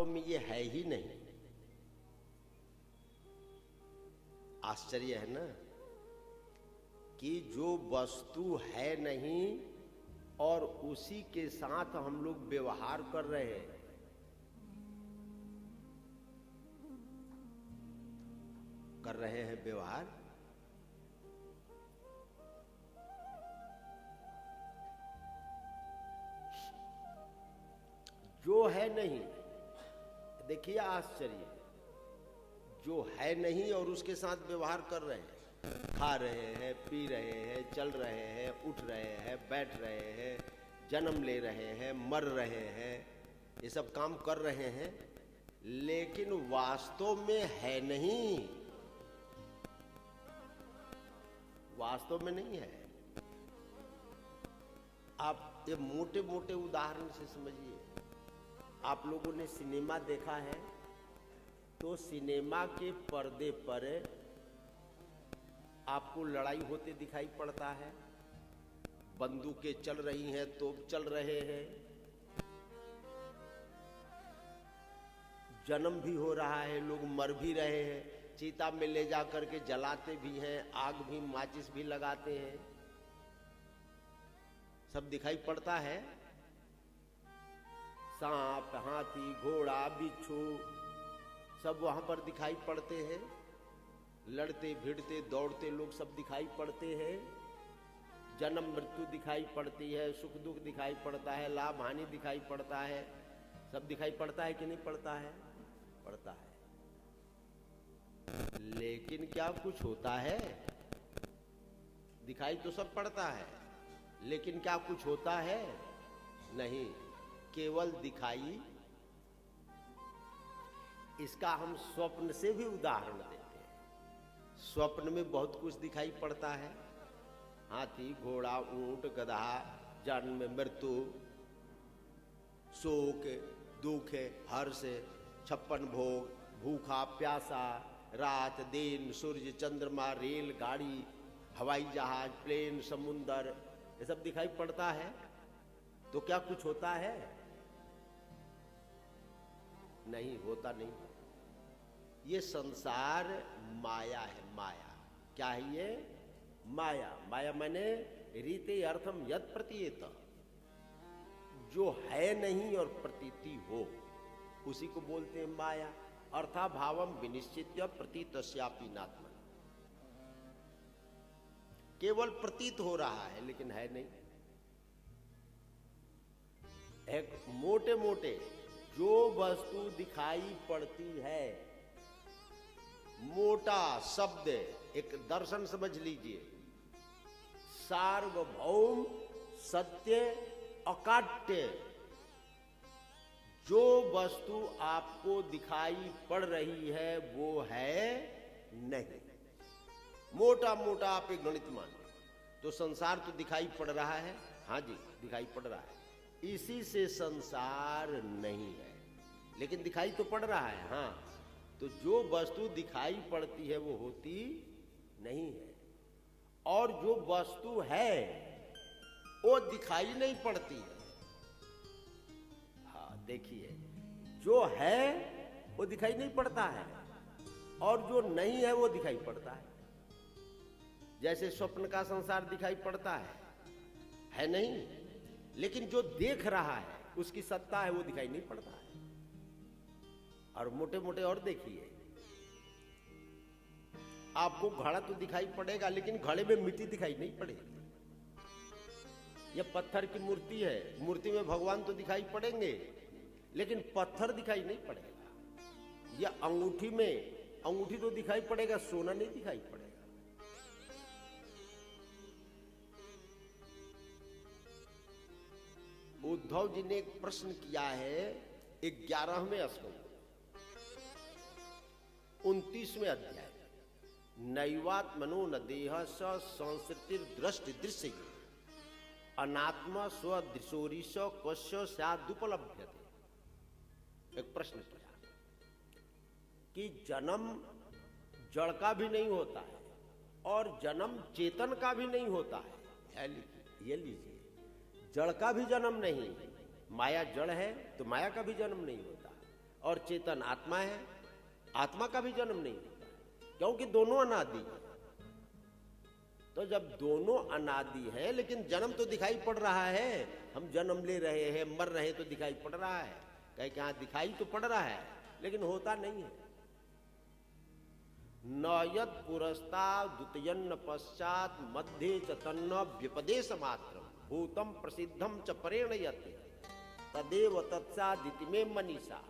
वास्तव में ये है ही नहीं। आश्चर्य है ना कि जो वस्तु है नहीं और उसी के साथ हम लोग व्यवहार कर रहे हैं। व्यवहार। जो है नहीं, देखिए आश्चर्य, जो है नहीं और उसके साथ व्यवहार कर रहे हैं, खा रहे हैं, पी रहे हैं, चल रहे हैं, उठ रहे हैं, बैठ रहे हैं, जन्म ले रहे हैं, मर रहे हैं, ये सब काम कर रहे हैं, लेकिन वास्तव में है नहीं, वास्तव में नहीं है। आप ये मोटे मोटे उदाहरण से समझिए। आप लोगों ने सिनेमा देखा है तो सिनेमा के पर्दे पर आपको लड़ाई होते दिखाई पड़ता है, बंदूकें चल रही हैं, तोप चल रहे हैं, जन्म भी हो रहा है, लोग मर भी रहे हैं, चीता में ले जा करके जलाते भी हैं, आग भी, माचिस भी लगाते हैं, सब दिखाई पड़ता है। सांप, हाथी, घोड़ा, बिच्छू सब वहां पर दिखाई पड़ते हैं, लड़ते भिड़ते दौड़ते लोग सब दिखाई पड़ते हैं, जन्म मृत्यु दिखाई पड़ती है, सुख दुख दिखाई पड़ता है, लाभ हानि दिखाई पड़ता है, सब दिखाई पड़ता है कि नहीं पड़ता है? पड़ता है। लेकिन क्या कुछ होता है? दिखाई तो सब पड़ता है, लेकिन क्या कुछ होता है? नहीं, केवल दिखाई। इसका हम स्वप्न से भी उदाहरण देते हैं। स्वप्न में बहुत कुछ दिखाई पड़ता है, हाथी, घोड़ा, ऊंट, गधा, जन्म, मृत्यु, शोक, दुख, हर्ष, 56 भोग, भूखा प्यासा, रात दिन, सूर्य चंद्रमा, रेल गाड़ी, हवाई जहाज, प्लेन, समुंदर, ये सब दिखाई पड़ता है। तो क्या कुछ होता है? नहीं होता, नहीं। ये संसार माया है, माया। क्या है ये? माया। माया माने रीते अर्थम यद प्रतीयेत, जो है नहीं और प्रतीति हो, उसी को बोलते हैं माया। अर्था भावम विनिश्चित्य प्रतीतस्यापि नात्मन, केवल प्रतीत हो रहा है लेकिन है नहीं। एक मोटे मोटे जो वस्तु दिखाई पड़ती है, मोटा शब्द, एक दर्शन समझ लीजिए, सार्वभौम सत्य अकाट्य, जो वस्तु आपको दिखाई पड़ रही है वो है नहीं। मोटा मोटा आप एक गणित मानिए, तो संसार तो दिखाई पड़ रहा है, हाँ जी दिखाई पड़ रहा है, इसी से संसार नहीं है, लेकिन दिखाई तो पड़ रहा है। हाँ, तो जो वस्तु दिखाई पड़ती है वो होती नहीं है, और जो वस्तु है वो दिखाई नहीं पड़ती है। हाँ देखिए, जो है वो दिखाई नहीं पड़ता है और जो नहीं है वो दिखाई पड़ता है। जैसे स्वप्न का संसार दिखाई पड़ता है नहीं, लेकिन जो देख रहा है उसकी सत्ता है वो दिखाई नहीं पड़ता है। और मोटे मोटे और देखिए, आपको घड़ा तो दिखाई पड़ेगा लेकिन घड़े में मिट्टी दिखाई नहीं पड़ेगी। यह पत्थर की मूर्ति है, मूर्ति में भगवान तो दिखाई पड़ेंगे लेकिन पत्थर दिखाई नहीं पड़ेगा। यह अंगूठी में अंगूठी तो दिखाई पड़ेगा, सोना नहीं दिखाई पड़ेगा। उद्धव जी ने एक प्रश्न किया है 11वें श्लोक 29वें अध्याय, नैवात्मनो न देह स संस्कृतिर दृष्टि दृश्य अनात्मा स्वदृशोरीश क्वश्य स्यादुपलभ्यते। एक प्रश्न किया कि जन्म जड़ का भी नहीं होता है और जन्म चेतन का भी नहीं होता है। ये लीजिए, जड़ का भी जन्म नहीं, माया जड़ है तो माया का भी जन्म नहीं होता, और चेतन आत्मा है, आत्मा का भी जन्म नहीं होता है, क्योंकि दोनों अनादि है। तो जब दोनों अनादि है लेकिन जन्म तो दिखाई पड़ रहा है, हम जन्म ले रहे हैं, मर रहे हैं तो दिखाई पड़ रहा है, कहे कि हाँ दिखाई तो पड़ रहा है लेकिन होता नहीं है। न यत् पुरस्तात् द्वितीयन्न पश्चात मध्ये च तन्न व्यपदेश मात्रम भूतम प्रसिद्धम च परेण यते तदेव तत्सादिति में मनीषा।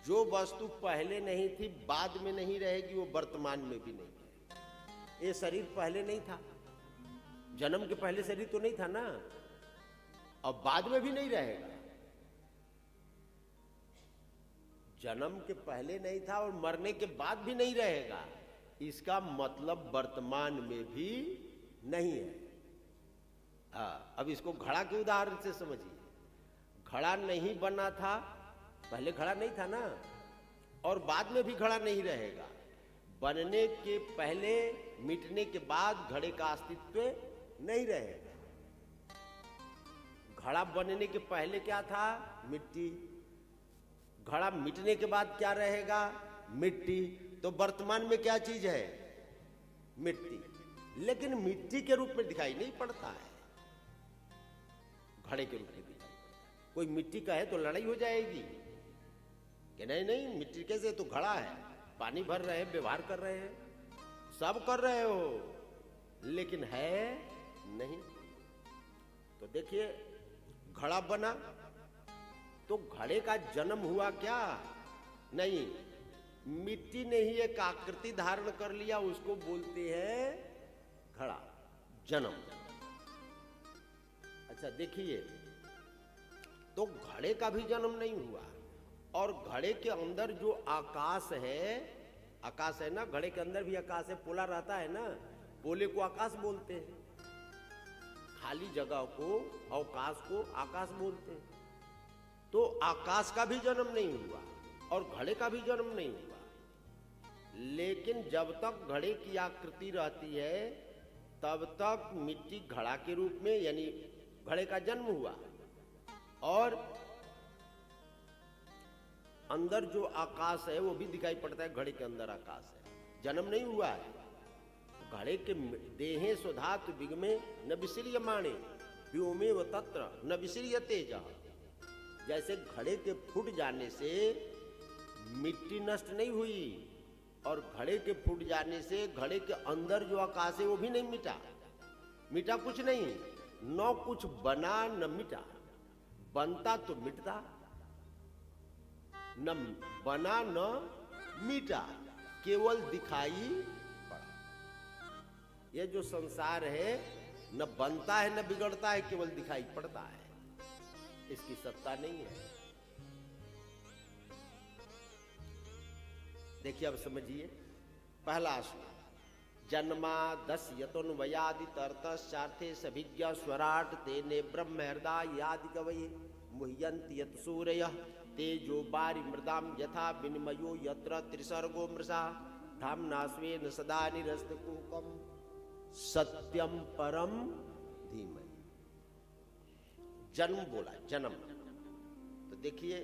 जो वस्तु पहले नहीं थी बाद में नहीं रहेगी, वो वर्तमान में भी नहीं है। ये शरीर पहले नहीं था, जन्म के पहले शरीर तो नहीं था ना, और बाद में भी नहीं रहेगा। जन्म के पहले नहीं था और मरने के बाद भी नहीं रहेगा, इसका मतलब वर्तमान में भी नहीं है। अब इसको घड़ा के उदाहरण से समझिए। घड़ा नहीं बना था, पहले घड़ा नहीं था ना, और बाद में भी घड़ा नहीं रहेगा। बनने के पहले, मिटने के बाद घड़े का अस्तित्व नहीं रहेगा। घड़ा बनने के पहले क्या था? मिट्टी। घड़ा मिटने के बाद क्या रहेगा? मिट्टी। तो वर्तमान में क्या चीज है? मिट्टी। लेकिन मिट्टी के रूप में दिखाई नहीं पड़ता है, घड़े के रूप में दिखाई पड़ता है। कोई मिट्टी का है तो लड़ाई हो जाएगी कि नहीं नहीं मिट्टी कैसे, तो घड़ा है, पानी भर रहे हैं, व्यवहार कर रहे हैं, सब कर रहे हो, लेकिन है नहीं। तो देखिए घड़ा बना तो घड़े का जन्म हुआ क्या? नहीं, मिट्टी ने ही एक आकृति धारण कर लिया, उसको बोलते हैं घड़ा, जन्म। अच्छा देखिए, तो घड़े का भी जन्म नहीं हुआ, और घड़े के अंदर जो आकाश है ना, घड़े के अंदर भी आकाश है, पोला रहता है ना, पोले को आकाश बोलते हैं, खाली जगह को, अवकाश को आकाश बोलते हैं। तो आकाश का भी जन्म नहीं हुआ और घड़े का भी जन्म नहीं हुआ, लेकिन जब तक घड़े की आकृति रहती है तब तक मिट्टी घड़ा के रूप में, यानी घड़े का जन्म हुआ, और अंदर जो आकाश है वो भी दिखाई पड़ता है, घड़े के अंदर आकाश है, जन्म नहीं हुआ है। घड़े के देहे सुधातु विगमे न विसर्यमाणे व्योमेव तत्र न विसर्यते जः। जैसे घड़े के फूट जाने से मिट्टी नष्ट नहीं हुई, और घड़े के फूट जाने से घड़े के अंदर जो आकाश है वो भी नहीं मिटा। मिटा कुछ नहीं, न कुछ बना न मिटा। बनता तो मिटता, न बना न मिटा, केवल दिखाई पड़ा। ये जो संसार है न बनता है न बिगड़ता है, केवल दिखाई पड़ता है, इसकी सत्ता नहीं है। देखिए अब समझिए पहला श्लोक, जन्मादस्य यतोन्वयादितर्थार्थे सभिज्ञ स्वराट तेने ब्रह्म हृदय यादि कवये मुह्यन्ति यत् सूरयः तेजो वारि मृदाम यथा विनिमयो यत्र त्रिसर्गो मृषा धाम्ना स्वेन सदा निरस्तकुहकम् सत्यम परम धीमहि। जन्म बोला, जन्म। तो देखिए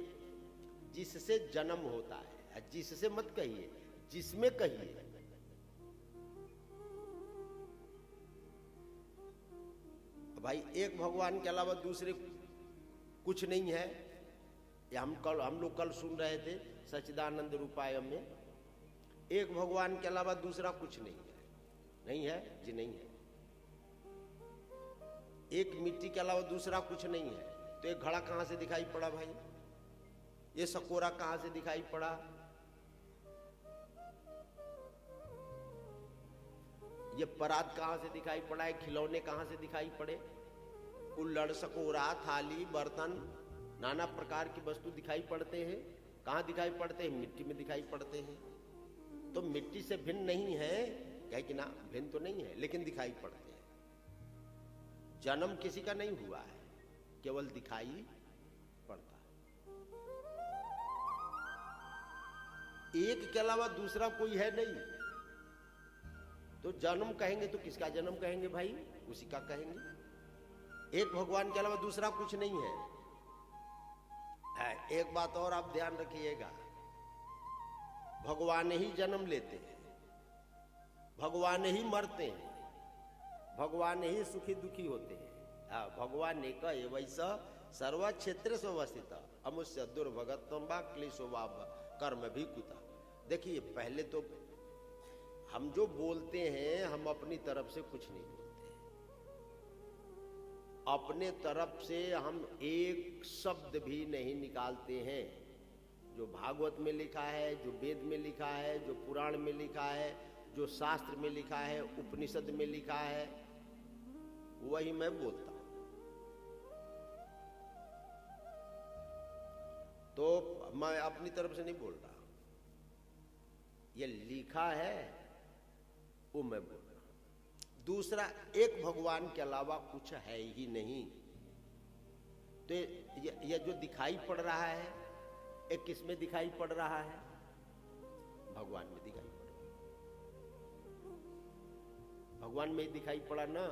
जिससे जन्म होता है, जिससे मत कहिए, जिसमें कहिए। भाई एक भगवान के अलावा दूसरे कुछ नहीं है। हम लोग कल सुन रहे थे सच्चिदानंद रूपाय में, एक भगवान के अलावा दूसरा कुछ नहीं है। नहीं है जी, नहीं है। एक मिट्टी के अलावा दूसरा कुछ नहीं है। तो एक घड़ा कहां से दिखाई पड़ा भाई? ये सकोरा कहां से दिखाई पड़ा? ये परात कहां से दिखाई पड़ा है? खिलौने कहां से दिखाई पड़े? कुल्हड़, सकोरा, थाली, बर्तन, नाना प्रकार की वस्तु दिखाई पड़ते हैं। कहां दिखाई पड़ते हैं? मिट्टी में दिखाई पड़ते हैं। तो मिट्टी से भिन्न नहीं है, कहे कि ना भिन्न तो नहीं है, लेकिन दिखाई पड़ते हैं। जन्म किसी का नहीं हुआ है, केवल दिखाई पड़ता है। एक के अलावा दूसरा कोई है नहीं। तो जन्म कहेंगे तो किसका जन्म कहेंगे भाई? उसी का कहेंगे। एक भगवान के अलावा दूसरा कुछ नहीं है, एक बात और आप ध्यान रखिएगा, भगवान ही जन्म लेते हैं, भगवान ही मरते हैं, भगवान ही सुखी दुखी होते हैं। भगवान एक वैसा सर्व क्षेत्र स्वस्थित अमुष्य दुर्भगत्वम वा क्लेशो वा कर्म भी कुता। देखिए, पहले तो हम जो बोलते हैं, हम अपनी तरफ से कुछ नहीं बोलते, अपने तरफ से हम एक शब्द भी नहीं निकालते हैं। जो भागवत में लिखा है, जो वेद में लिखा है, जो पुराण में लिखा है, जो शास्त्र में लिखा है, उपनिषद में लिखा है, वही मैं बोलता हूं। तो मैं अपनी तरफ से नहीं बोल रहा, ये लिखा है वो मैं बोल रहा हूं। दूसरा, एक भगवान के अलावा कुछ है ही नहीं। तो ये जो दिखाई पड़ रहा है, एक किस में दिखाई पड़ रहा है? भगवान में दिखाई पड़ रहा है। भगवान में ही दिखाई पड़ा ना।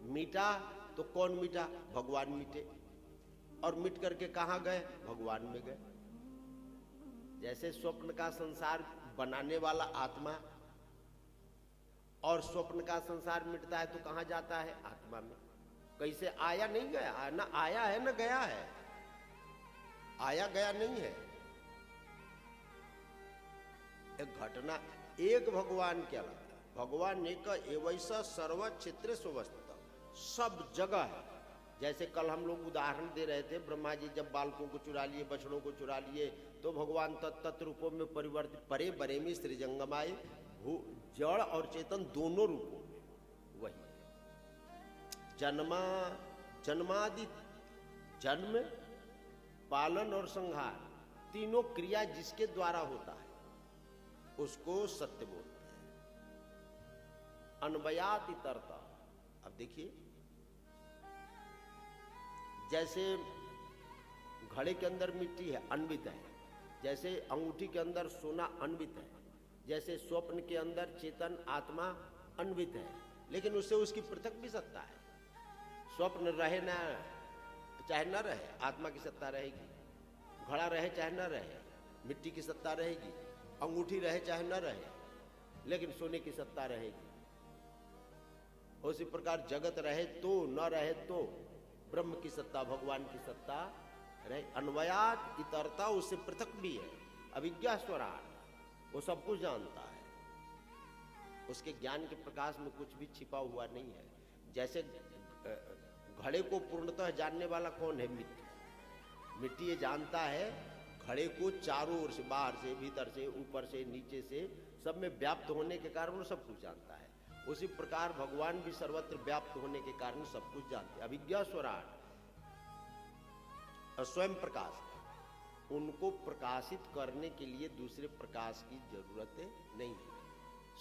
मीटा तो कौन मीटा? भगवान मीटे। और मिट करके कहां गए? भगवान में गए। जैसे स्वप्न का संसार बनाने वाला आत्मा, और स्वप्न का संसार मिटता है तो कहां जाता है? आत्मा में। कैसे आया नहीं गया, ना आया है ना गया है, आया गया नहीं है। एक घटना, एक भगवान के अलावा, भगवान एक एवैसा सर्व क्षेत्र स्वस्थ, सब जगह है। जैसे कल हम लोग उदाहरण दे रहे थे, ब्रह्मा जी जब बालकों को चुरा लिए, बछड़ों को चुरा लिए, तो भगवान तत्त रूपों में परिवर्तित, परे बरे में सृजंगमाए, जड़ और चेतन दोनों रूपों में वही। जन्मादि, जन्म, पालन और संहार, तीनों क्रिया जिसके द्वारा होता है उसको सत्य बोलते हैं। अन्वयात इतरता। अब देखिए, जैसे घड़े के अंदर मिट्टी है, अन्वित है, जैसे अंगूठी के अंदर सोना अन्वित है, जैसे स्वप्न के अंदर चेतन आत्मा अन्वित है, लेकिन उससे उसकी पृथक भी सत्ता है। स्वप्न रहे ना चाहे न रहे, आत्मा की सत्ता रहेगी। घड़ा रहे चाहे न रहे, मिट्टी की सत्ता रहेगी। अंगूठी रहे चाहे न रहे, लेकिन सोने की सत्ता रहेगी। उसी प्रकार जगत रहे तो न रहे तो ब्रह्म की सत्ता, भगवान की सत्ता रहे। अन्वयात इतरता, उससे पृथक भी है। अविज्ञा स्वराट, वो सब कुछ जानता है, उसके ज्ञान के प्रकाश में कुछ भी छिपा हुआ नहीं है। जैसे घड़े को पूर्णतः जानने वाला कौन है? मिट्टी। मिट्टी ये जानता है घड़े को चारों ओर से, बाहर से, भीतर से, ऊपर से, नीचे से, सब में व्याप्त होने के कारण वो सब कुछ जानता है। उसी प्रकार भगवान भी सर्वत्र व्याप्त होने के कारण सब कुछ जानते हैं। अविज्ञा स्वराट, स्वयं प्रकाश, उनको प्रकाशित करने के लिए दूसरे प्रकाश की जरूरत नहीं है।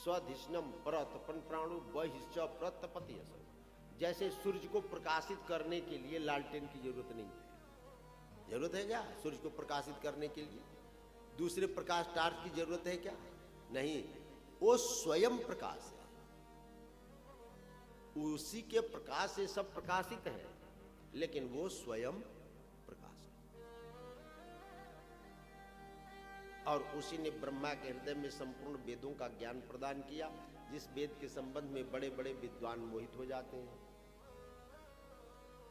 स्वधिष्णम प्रतपन प्राणु बहिश्च प्रतपति। जैसे सूर्य को प्रकाशित करने के लिए लालटेन की जरूरत नहीं है। जरूरत है क्या सूर्य को प्रकाशित करने के लिए? दूसरे प्रकाश टार्च की जरूरत है क्या? नहीं, वो स्वयं प्रकाश है। उसी के प्रकाश से सब प्रकाशित है, लेकिन वो स्वयं प्रकाश है। और उसी ने ब्रह्मा के हृदय में संपूर्ण वेदों का ज्ञान प्रदान किया, जिस वेद के संबंध में बड़े बड़े विद्वान मोहित हो जाते हैं।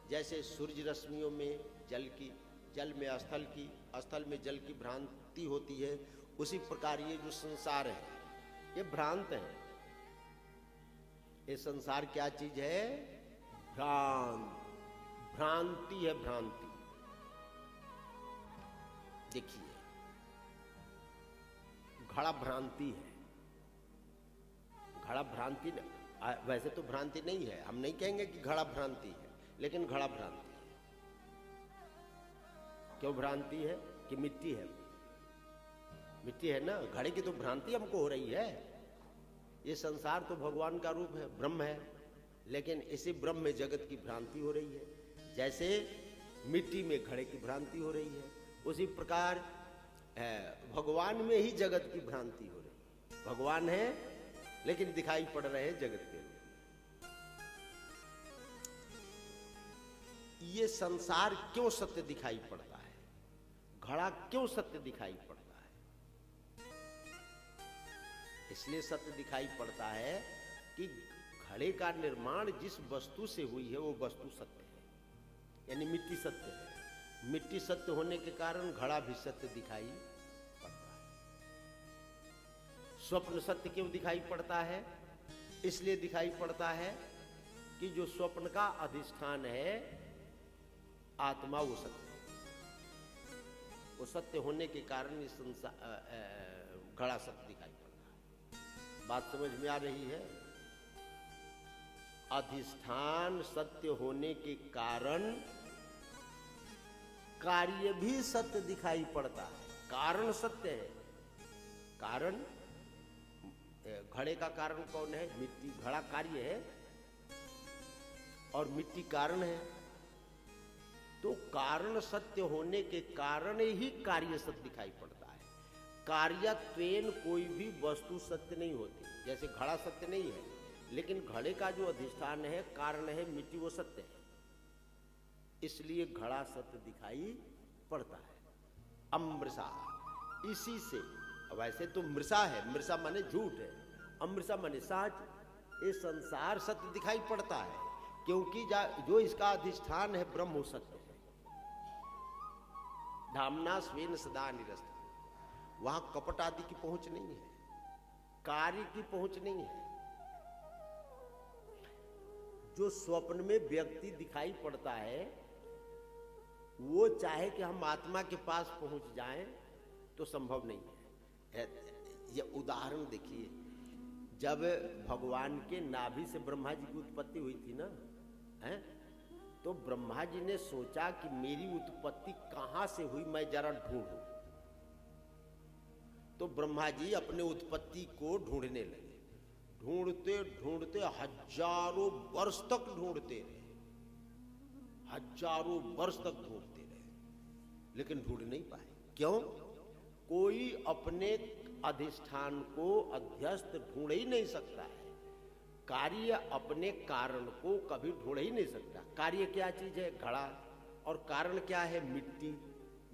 जैसे सूर्य रश्मियों में जल की, जल में स्थल की, स्थल में जल की भ्रांति होती है, उसी प्रकार ये जो संसार है ये भ्रांत है। ये संसार क्या चीज है? भ्रांति है, भ्रांति। देखिए, घड़ा भ्रांति है। घड़ा भ्रांति, वैसे तो भ्रांति नहीं है, हम नहीं कहेंगे कि घड़ा भ्रांति है, लेकिन घड़ा भ्रांति है। क्यों भ्रांति है? कि मिट्टी है, मिट्टी है ना, घड़े की तो भ्रांति हमको हो रही है। ये संसार तो भगवान का रूप है, ब्रह्म है, लेकिन इसी ब्रह्म में जगत की भ्रांति हो रही है। जैसे मिट्टी में घड़े की भ्रांति हो रही है, उसी प्रकार भगवान में ही जगत की भ्रांति हो रही है। भगवान है लेकिन दिखाई पड़ रहे हैं जगत के रूप। ये संसार क्यों सत्य दिखाई पड़ता है? घड़ा क्यों सत्य दिखाई पड़ता है? इसलिए सत्य दिखाई पड़ता है कि घड़े का निर्माण जिस वस्तु से हुई है वो वस्तु सत्य है, यानी मिट्टी सत्य है। मिट्टी सत्य होने के कारण घड़ा भी सत्य दिखाई पड़ता है। स्वप्न सत्य क्यों दिखाई पड़ता है? इसलिए दिखाई पड़ता है कि जो स्वप्न का अधिष्ठान है आत्मा, वो सत्य है। वो सत्य होने के कारण इस घड़ा सत्य दिखाई पड़ता है। बात समझ में आ रही है? अधिष्ठान सत्य होने के कारण कार्य भी सत्य दिखाई पड़ता है। कारण सत्य है। कारण, घड़े का कारण कौन है? मिट्टी। घड़ा कार्य है और मिट्टी कारण है। तो कारण सत्य होने के कारण ही कार्य सत्य दिखाई पड़ता है। कार्यत्वेन कोई भी वस्तु सत्य नहीं होती। जैसे घड़ा सत्य नहीं है, लेकिन घड़े का जो अधिष्ठान है, कारण है मिट्टी, वो सत्य है। इसलिए घड़ा सत्य दिखाई पड़ता है। अमृषा, इसी से, वैसे तो मृषा है, मृषा माने झूठ है, अमृषा माने सच। ये संसार सत्य दिखाई पड़ता है क्योंकि जो इसका अधिष्ठान है ब्रह्म, वो सत्य है। धामना स्वेन सदा निरस्त, वहां कपट आदि की पहुंच नहीं है, कार्य की पहुंच नहीं है। जो स्वप्न में व्यक्ति दिखाई पड़ता है, वो चाहे कि हम आत्मा के पास पहुंच जाएं तो संभव नहीं है। ये उदाहरण देखिए, जब भगवान के नाभि से ब्रह्मा जी की उत्पत्ति हुई थी ना, है, तो ब्रह्मा जी ने सोचा कि मेरी उत्पत्ति कहां से हुई, मैं जरा ढूंढूं। तो ब्रह्मा जी अपने उत्पत्ति को ढूंढने लगे। ढूंढते ढूंढते हजारों वर्ष तक ढूंढते रहे, हजारों वर्ष तक ढूंढते रहे, लेकिन ढूंढ नहीं पाए। क्यों? कोई अपने अधिष्ठान को अध्यस्त ढूंढ ही नहीं सकता है। कार्य अपने कारण को कभी ढूंढ ही नहीं सकता। कार्य क्या चीज है? घड़ा। और कारण क्या है? मिट्टी।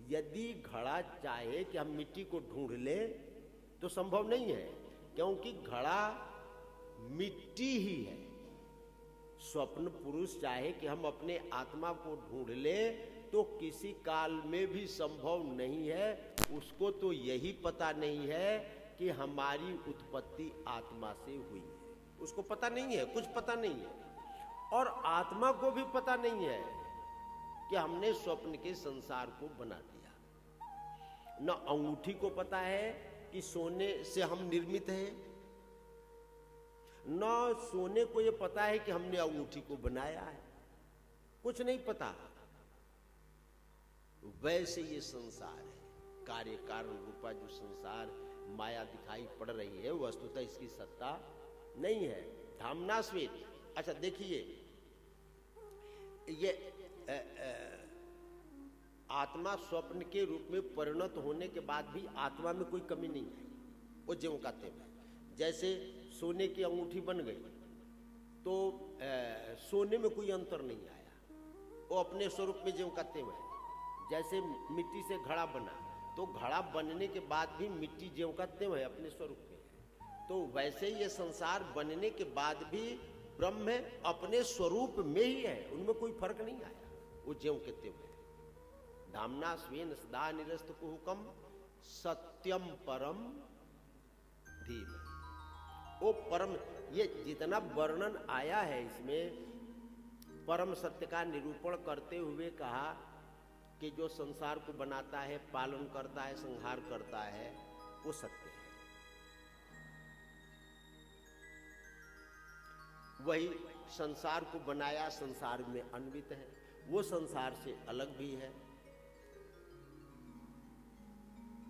यदि घड़ा चाहे कि हम मिट्टी को ढूंढ ले तो संभव नहीं है, क्योंकि घड़ा मिट्टी ही है। स्वप्न पुरुष चाहे कि हम अपने आत्मा को ढूंढ ले तो किसी काल में भी संभव नहीं है। उसको तो यही पता नहीं है कि हमारी उत्पत्ति आत्मा से हुई है। उसको पता नहीं है, कुछ पता नहीं है। और आत्मा को भी पता नहीं है कि हमने स्वप्न के संसार को बना दिया। न अंगूठी को पता है कि सोने से हम निर्मित हैं, न सोने को यह पता है कि हमने अंगूठी को बनाया है। कुछ नहीं पता। वैसे ये संसार है, कार्य कारण रूपा जो संसार माया दिखाई पड़ रही है, वस्तुतः इसकी सत्ता नहीं है। धामना श्वेत। अच्छा देखिए, ये आत्मा स्वप्न के रूप में परिणत होने के बाद भी आत्मा में कोई कमी नहीं आई, वो ज्यों का त्यों है। जैसे सोने की अंगूठी बन गई तो सोने में कोई अंतर नहीं आया, वो अपने स्वरूप में ज्यों का त्यों है। जैसे मिट्टी से घड़ा बना तो घड़ा बनने के बाद भी मिट्टी ज्यों का त्यों है, अपने स्वरूप में। तो वैसे ये संसार बनने के बाद भी ब्रह्म अपने स्वरूप में ही है, उनमें कोई फर्क नहीं आया, वो ज्यों के त्यों है। धामना स्वेन सदा निरस्त कुहुकम सत्यम परम धीम। वो परम, ये जितना वर्णन आया है इसमें, परम सत्य का निरूपण करते हुए कहा कि जो संसार को बनाता है, पालन करता है, संहार करता है, वो सत्य है। वही संसार को बनाया, संसार में अन्वित है, वो संसार से अलग भी है,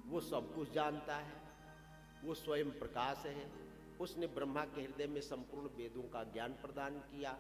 वो सब कुछ जानता है, वो स्वयं प्रकाश है। उसने ब्रह्मा के हृदय में संपूर्ण वेदों का ज्ञान प्रदान किया।